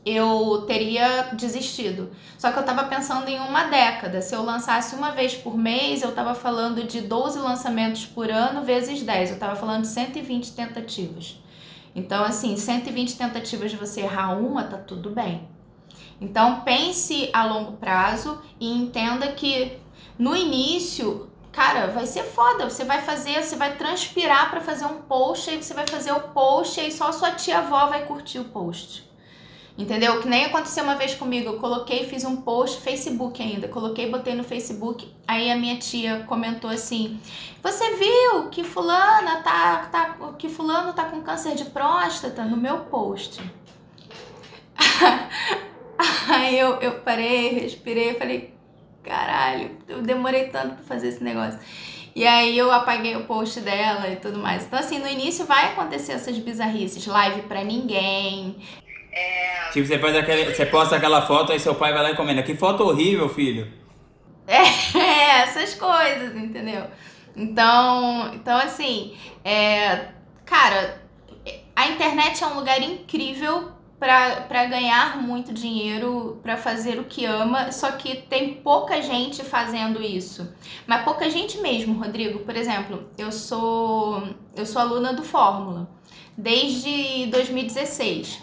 eu teria desistido. Só que eu estava pensando em uma década. Se eu lançasse uma vez por mês, eu estava falando de 12 lançamentos por ano vezes 10. Eu estava falando de 120 tentativas. Então, assim, 120 tentativas de você errar uma, tá tudo bem. Então, pense a longo prazo e entenda que no início cara, vai ser foda. Você vai transpirar pra fazer um post, aí você vai fazer o post, aí só a sua tia-avó vai curtir o post. Entendeu? Que nem aconteceu uma vez comigo. Eu coloquei, fiz um post, Facebook ainda. Coloquei, botei no Facebook. Aí a minha tia comentou assim: você viu que fulano tá com câncer de próstata no meu post? Aí eu parei, respirei, falei: caralho, eu demorei tanto pra fazer esse negócio. E aí eu apaguei o post dela e tudo mais. Então assim, no início vai acontecer essas bizarrices. Live pra ninguém.
Tipo, você posta aquela foto, aí seu pai vai lá e comenta: que foto horrível, filho.
Essas coisas, entendeu? Então assim, cara, a internet é um lugar incrível pra ganhar muito dinheiro, pra fazer o que ama, só que tem pouca gente fazendo isso. Mas pouca gente mesmo, Rodrigo. Por exemplo, eu sou aluna do Fórmula desde 2016.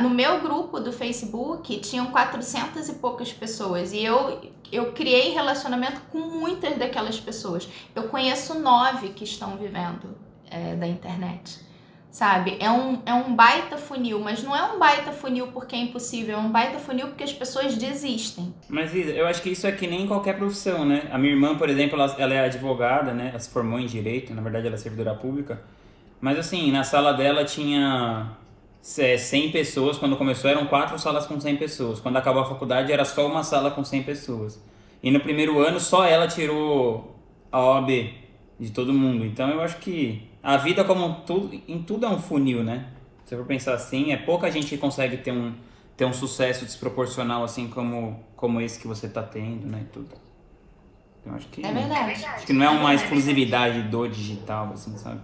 No meu grupo do Facebook tinham 400 e poucas pessoas e eu criei relacionamento com muitas daquelas pessoas. Eu conheço 9 que estão vivendo da internet, sabe? É um baita funil, mas não é um baita funil porque é impossível, é um baita funil porque as pessoas desistem.
Mas Isa, eu acho que isso é que nem em qualquer profissão, né? A minha irmã, por exemplo, ela é advogada, né? Ela se formou em Direito, na verdade ela é servidora pública. Mas assim, na sala dela tinha 100 pessoas, quando começou eram 4 salas com 100 pessoas. Quando acabou a faculdade era só uma sala com 100 pessoas. E no primeiro ano só ela tirou a OAB de todo mundo. Então eu acho que a vida em tudo é um funil, né? Se eu for pensar assim, pouca gente que consegue ter um sucesso desproporcional assim como esse que você tá tendo, né? E tudo. Eu acho que...
É verdade.
Acho que não é uma exclusividade do digital, assim, sabe?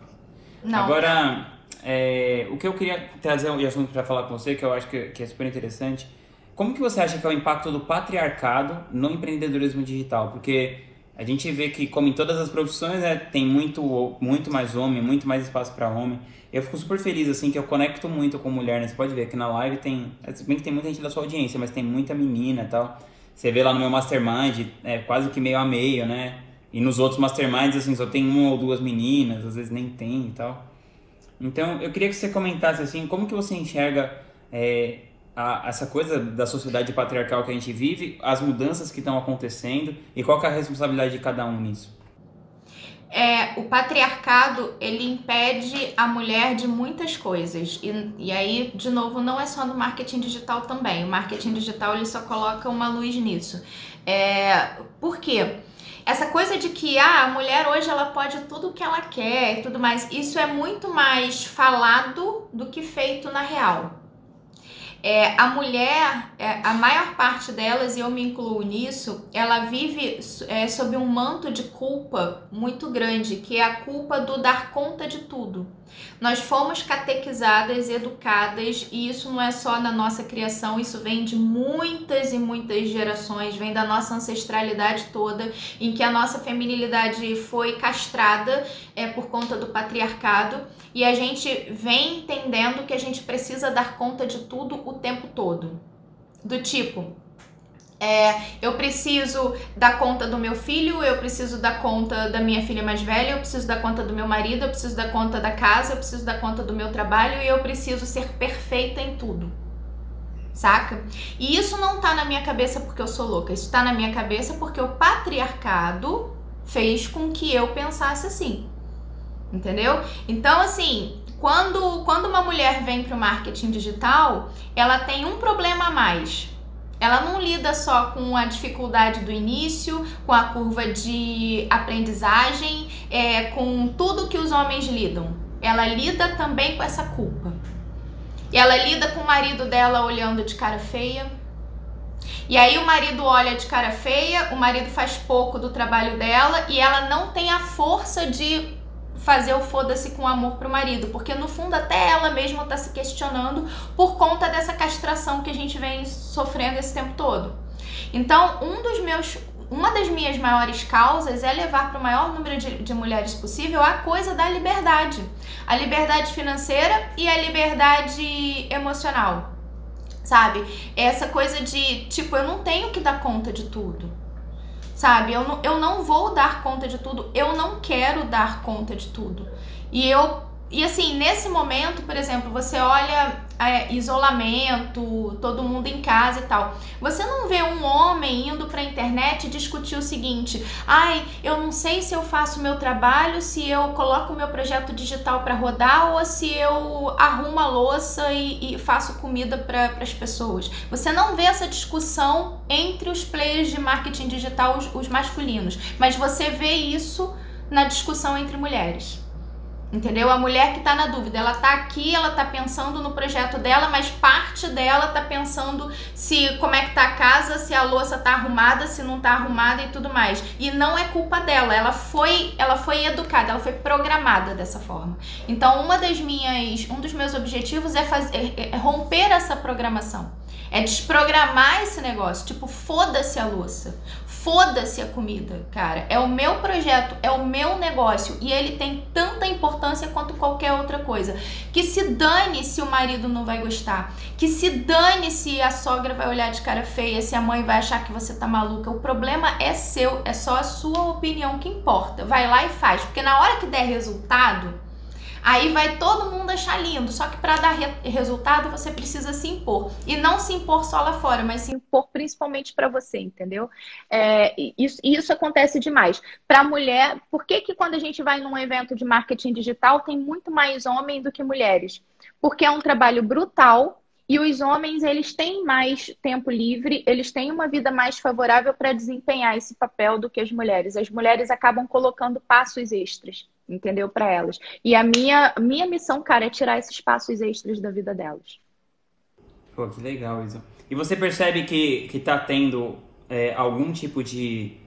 Não.
Agora... o que eu queria trazer de assunto para falar com você, que eu acho que é super interessante, como que você acha que é o impacto do patriarcado no empreendedorismo digital? Porque a gente vê que, como em todas as profissões, né, tem muito mais homem, muito mais espaço para homem. Eu fico super feliz, assim, que eu conecto muito com mulher, né? Você pode ver que na live se bem que tem muita gente da sua audiência, mas tem muita menina e tal. Você vê lá no meu mastermind, quase que meio a meio, né? E nos outros masterminds, assim, só tem 1 ou 2 meninas, às vezes nem tem e tal. Então, eu queria que você comentasse, assim, como que você enxerga essa coisa da sociedade patriarcal que a gente vive, as mudanças que estão acontecendo e qual que é a responsabilidade de cada um nisso?
O patriarcado, ele impede a mulher de muitas coisas. E aí, de novo, não é só no marketing digital também. O marketing digital, ele só coloca uma luz nisso. Por quê? Essa coisa de que a mulher hoje ela pode tudo o que ela quer e tudo mais, isso é muito mais falado do que feito na real. A mulher, a maior parte delas, e eu me incluo nisso, ela vive sob um manto de culpa muito grande, que é a culpa do dar conta de tudo. Nós fomos catequizadas, educadas, e isso não é só na nossa criação, isso vem de muitas e muitas gerações, vem da nossa ancestralidade toda, em que a nossa feminilidade foi castrada por conta do patriarcado, e a gente vem entendendo que a gente precisa dar conta de tudo o tempo todo. Do tipo, eu preciso dar conta do meu filho, eu preciso dar conta da minha filha mais velha, eu preciso dar conta do meu marido, eu preciso dar conta da casa, eu preciso dar conta do meu trabalho e eu preciso ser perfeita em tudo. Saca? E isso não tá na minha cabeça porque eu sou louca, isso tá na minha cabeça porque o patriarcado fez com que eu pensasse assim. Entendeu? Então, assim, quando uma mulher vem para o marketing digital, ela tem um problema a mais. Ela não lida só com a dificuldade do início, com a curva de aprendizagem, com tudo que os homens lidam. Ela lida também com essa culpa. E ela lida com o marido dela olhando de cara feia. E aí o marido olha de cara feia, o marido faz pouco do trabalho dela e ela não tem a força de fazer o foda-se com amor pro marido, porque no fundo até ela mesma tá se questionando por conta dessa castração que a gente vem sofrendo esse tempo todo. Então, uma das minhas maiores causas é levar para o maior número de mulheres possível a coisa da liberdade. A liberdade financeira e a liberdade emocional, sabe? Essa coisa de, tipo, eu não tenho que dar conta de tudo. sabe? Eu não vou dar conta de tudo, eu não quero dar conta de tudo. E assim, nesse momento, por exemplo, você olha isolamento, todo mundo em casa e tal. Você não vê um homem indo pra internet discutir o seguinte: ai, eu não sei se eu faço o meu trabalho, se eu coloco o meu projeto digital para rodar ou se eu arrumo a louça e faço comida para as pessoas. Você não vê essa discussão entre os players de marketing digital, os masculinos, mas você vê isso na discussão entre mulheres. Entendeu? A mulher que tá na dúvida, ela tá aqui, ela tá pensando no projeto dela, mas parte dela tá pensando como é que tá a casa, se a louça tá arrumada, se não tá arrumada e tudo mais. E não é culpa dela, ela foi educada, ela foi programada dessa forma. Então, um dos meus objetivos é romper essa programação. É desprogramar esse negócio, tipo, foda-se a louça, foda-se a comida, cara. É o meu projeto, é o meu negócio e ele tem tanta importância quanto qualquer outra coisa. Que se dane se o marido não vai gostar, que se dane se a sogra vai olhar de cara feia, se a mãe vai achar que você tá maluca. O problema é seu, é só a sua opinião que importa. Vai lá e faz, porque na hora que der resultado, aí vai todo mundo achar lindo, só que para dar resultado você precisa se impor. E não se impor só lá fora, mas se impor principalmente para você, entendeu? Isso acontece demais. Para mulher, por que quando a gente vai num evento de marketing digital tem muito mais homem do que mulheres? Porque é um trabalho brutal e os homens, eles têm mais tempo livre, eles têm uma vida mais favorável para desempenhar esse papel do que as mulheres. As mulheres acabam colocando passos extras, entendeu? Para elas. E a minha missão, cara, é tirar esses passos extras da vida delas.
Pô, que legal, Isa. E você percebe que tá tendo algum tipo de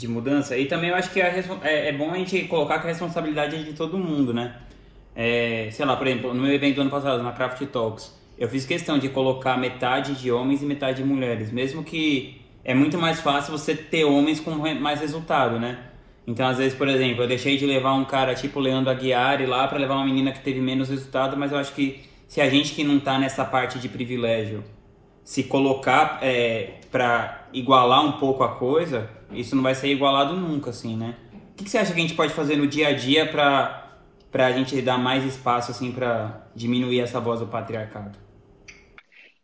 mudança? E também eu acho que é bom a gente colocar que a responsabilidade é de todo mundo, né? Sei lá, por exemplo, no meu evento do ano passado, na Craft Talks, eu fiz questão de colocar metade de homens e metade de mulheres, mesmo que é muito mais fácil você ter homens com mais resultado, né? Então, às vezes, por exemplo, eu deixei de levar um cara tipo Leandro Aguiar lá para levar uma menina que teve menos resultado, mas eu acho que se a gente que não tá nessa parte de privilégio se colocar para igualar um pouco a coisa, isso não vai ser igualado nunca, assim, né? O que você acha que a gente pode fazer no dia a dia pra gente dar mais espaço, assim, pra diminuir essa voz do patriarcado?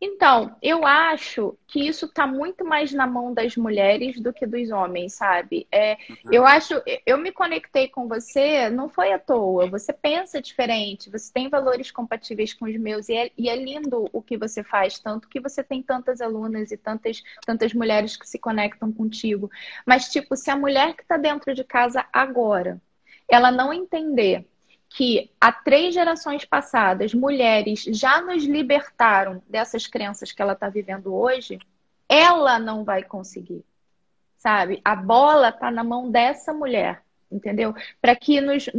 Então, eu acho que isso está muito mais na mão das mulheres do que dos homens, sabe? Eu me conectei com você, não foi à toa. Você pensa diferente, você tem valores compatíveis com os meus, e é lindo o que você faz, tanto que você tem tantas alunas e tantas mulheres que se conectam contigo. Mas, tipo, se a mulher que está dentro de casa agora, ela não entender que há 3 gerações passadas, mulheres já nos libertaram dessas crenças que ela está vivendo hoje, ela não vai conseguir, sabe? A bola está na mão dessa mulher, entendeu? Para que nos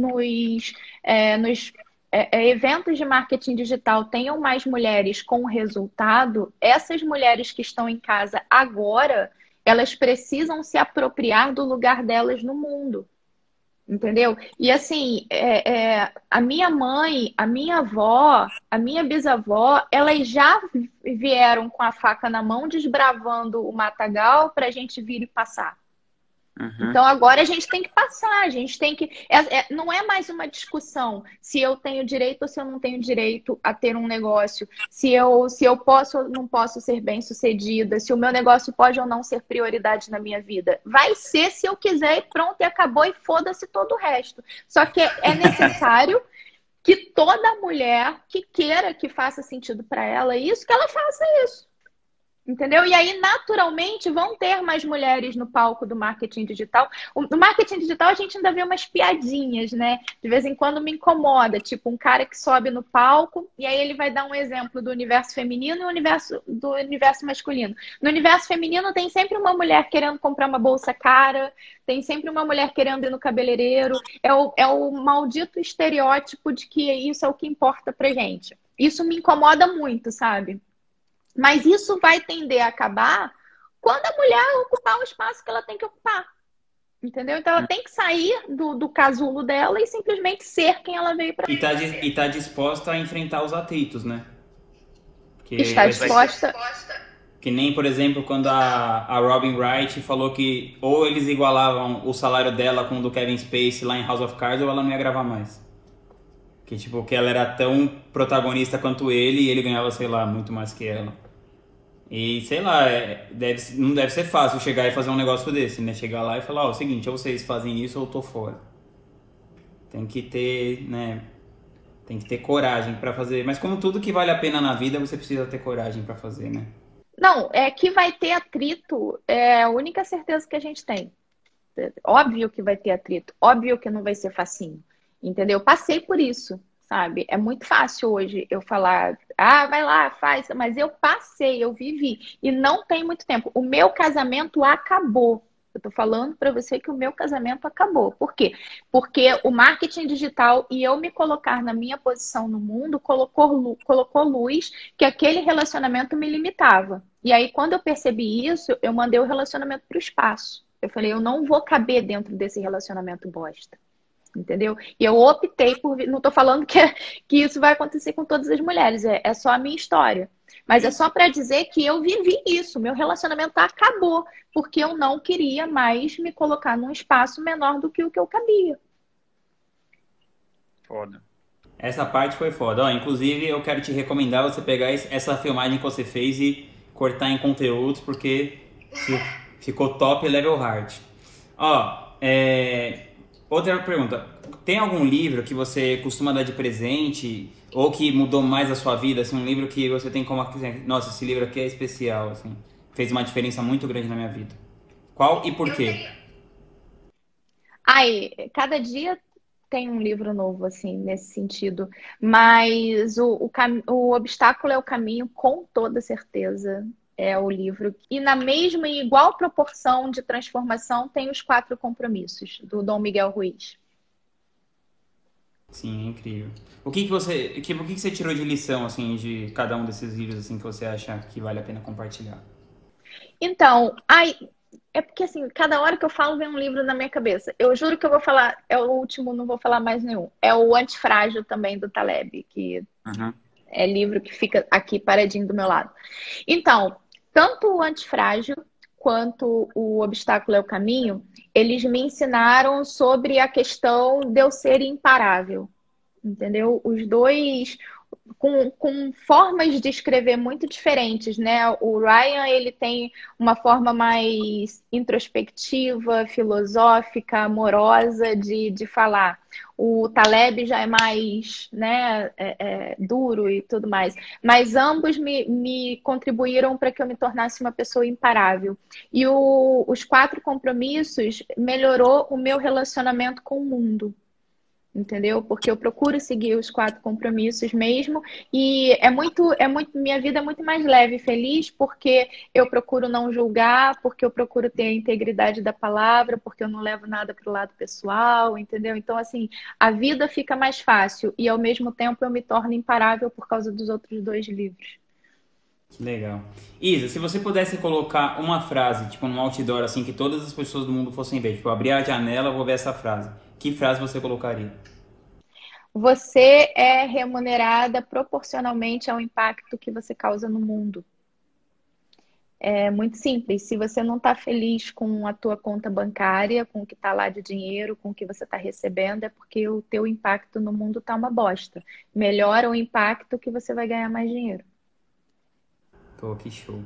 eventos de marketing digital tenham mais mulheres com resultado, essas mulheres que estão em casa agora, elas precisam se apropriar do lugar delas no mundo. Entendeu? E assim, a minha mãe, a minha avó, a minha bisavó, elas já vieram com a faca na mão, desbravando o matagal para a gente vir e passar. Uhum. Então agora a gente tem que passar, a gente tem que... não é mais uma discussão se eu tenho direito ou se eu não tenho direito a ter um negócio, se eu posso ou não posso ser bem-sucedida, se o meu negócio pode ou não ser prioridade na minha vida. Vai ser se eu quiser e pronto, e acabou, e foda-se todo o resto. Só que é necessário que toda mulher que queira que faça sentido para ela isso, que ela faça isso. Entendeu? E aí, naturalmente, vão ter mais mulheres no palco do marketing digital. No marketing digital, a gente ainda vê umas piadinhas, né? De vez em quando me incomoda. Tipo, um cara que sobe no palco e aí ele vai dar um exemplo do universo feminino e do universo masculino. No universo feminino, tem sempre uma mulher querendo comprar uma bolsa cara, tem sempre uma mulher querendo ir no cabeleireiro. É o maldito estereótipo de que isso é o que importa pra gente. Isso me incomoda muito, sabe? Mas isso vai tender a acabar quando a mulher ocupar o espaço que ela tem que ocupar. Entendeu? Então ela tem que sair do casulo dela e simplesmente ser quem ela veio para ser.
E tá disposta a enfrentar os atritos, né?
Está disposta.
Que nem, por exemplo, quando a Robin Wright falou que ou eles igualavam o salário dela com o do Kevin Spacey lá em House of Cards, ou ela não ia gravar mais. Que, tipo, que ela era tão protagonista quanto ele e ele ganhava, sei lá, muito mais que ela. E, sei lá, não deve ser fácil chegar e fazer um negócio desse, né? Chegar lá e falar, ó, é o seguinte, ou vocês fazem isso ou eu tô fora. Tem que ter, né? Tem que ter coragem pra fazer. Mas como tudo que vale a pena na vida, você precisa ter coragem pra fazer, né?
Não, é que vai ter atrito, é a única certeza que a gente tem. Óbvio que vai ter atrito, óbvio que não vai ser facinho, entendeu? Eu passei por isso, sabe? É muito fácil hoje eu falar, ah, vai lá, faz, mas eu passei, eu vivi, e não tem muito tempo. O meu casamento acabou. Eu tô falando para você que o meu casamento acabou. Por quê? Porque o marketing digital e eu me colocar na minha posição no mundo colocou luz que aquele relacionamento me limitava. E aí, quando eu percebi isso, eu mandei o relacionamento para o espaço. Eu falei, eu não vou caber dentro desse relacionamento bosta. Entendeu? E eu optei por. Não estou falando que isso vai acontecer com todas as mulheres, é só a minha história. Mas é só para dizer que eu vivi isso, meu relacionamento acabou, porque eu não queria mais me colocar num espaço menor do que o que eu cabia.
Foda. Essa parte foi foda. Ó, inclusive, eu quero te recomendar você pegar essa filmagem que você fez e cortar em conteúdos, porque ficou top level hard. Ó, outra pergunta. Tem algum livro que você costuma dar de presente ou que mudou mais a sua vida? Assim, um livro que você tem como... Nossa, esse livro aqui é especial, assim. Fez uma diferença muito grande na minha vida. Qual e por quê?
Ai, cada dia tem um livro novo, assim, nesse sentido. Mas o obstáculo é o caminho, com toda certeza. É o livro. E na mesma e igual proporção de transformação tem os 4 compromissos, do Dom Miguel Ruiz.
Sim, é incrível. O que você tirou de lição, assim, de cada um desses livros, assim, que você acha que vale a pena compartilhar?
Então, é porque assim, cada hora que eu falo vem um livro na minha cabeça. Eu juro que eu vou falar, é o último, não vou falar mais nenhum. É o Antifrágil também, do Taleb, que é livro que fica aqui paradinho do meu lado. Então, tanto o Antifrágil quanto o Obstáculo é o Caminho, eles me ensinaram sobre a questão de eu ser imparável, entendeu? Os dois com formas de escrever muito diferentes, né? O Ryan, ele tem uma forma mais introspectiva, filosófica, amorosa de falar. O Taleb já é mais, né, duro e tudo mais. Mas ambos me contribuíram para que eu me tornasse uma pessoa imparável. E os 4 compromissos melhorou o meu relacionamento com o mundo. Entendeu? Porque eu procuro seguir os 4 compromissos mesmo e minha vida é muito mais leve e feliz porque eu procuro não julgar, porque eu procuro ter a integridade da palavra, porque eu não levo nada para o lado pessoal, entendeu? Então, assim, a vida fica mais fácil e ao mesmo tempo eu me torno imparável por causa dos outros 2 livros.
Que legal. Isa, se você pudesse colocar uma frase, tipo, num outdoor, assim, que todas as pessoas do mundo fossem ver, tipo, abrir a janela, vou ver essa frase. Que frase você colocaria?
Você é remunerada proporcionalmente ao impacto que você causa no mundo. É muito simples. Se você não está feliz com a tua conta bancária, com o que está lá de dinheiro, com o que você está recebendo, é porque o teu impacto no mundo está uma bosta. Melhora o impacto que você vai ganhar mais dinheiro.
Pô, que show.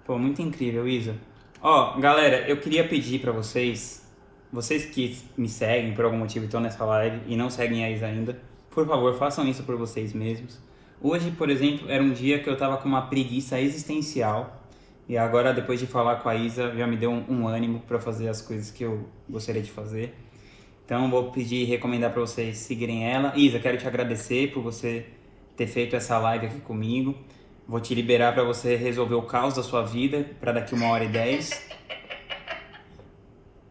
Pô, muito incrível, Isa. Ó, galera, eu queria pedir pra vocês que me seguem por algum motivo e estão nessa live e não seguem a Isa ainda, por favor, façam isso por vocês mesmos. Hoje, por exemplo, era um dia que eu tava com uma preguiça existencial e agora, depois de falar com a Isa, já me deu um ânimo pra fazer as coisas que eu gostaria de fazer. Então, vou pedir e recomendar pra vocês seguirem ela. Isa, quero te agradecer por você ter feito essa live aqui comigo. Vou te liberar pra você resolver o caos da sua vida pra daqui 1h10.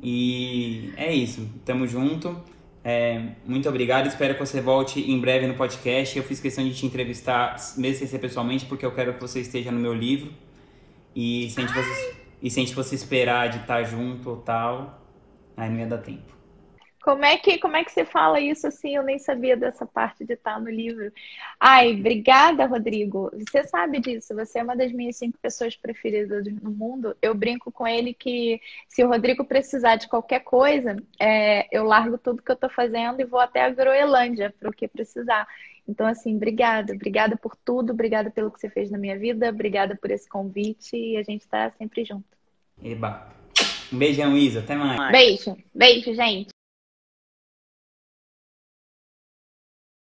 E é isso, tamo junto. Muito obrigado, espero que você volte em breve no podcast. Eu fiz questão de te entrevistar, mesmo sem ser pessoalmente, porque eu quero que você esteja no meu livro. E se a gente fosse esperar de estar junto ou tal, aí não ia dar tempo.
Como é que você fala isso assim? Eu nem sabia dessa parte de estar no livro. Ai, obrigada, Rodrigo. Você sabe disso. Você é uma das minhas 5 pessoas preferidas no mundo. Eu brinco com ele que se o Rodrigo precisar de qualquer coisa, eu largo tudo que eu tô fazendo e vou até a Groenlândia para o que precisar. Então, assim, obrigada. Obrigada por tudo. Obrigada pelo que você fez na minha vida. Obrigada por esse convite. E a gente tá sempre junto.
Eba. Um beijão, Isa. Até mais.
Beijo. Beijo, gente.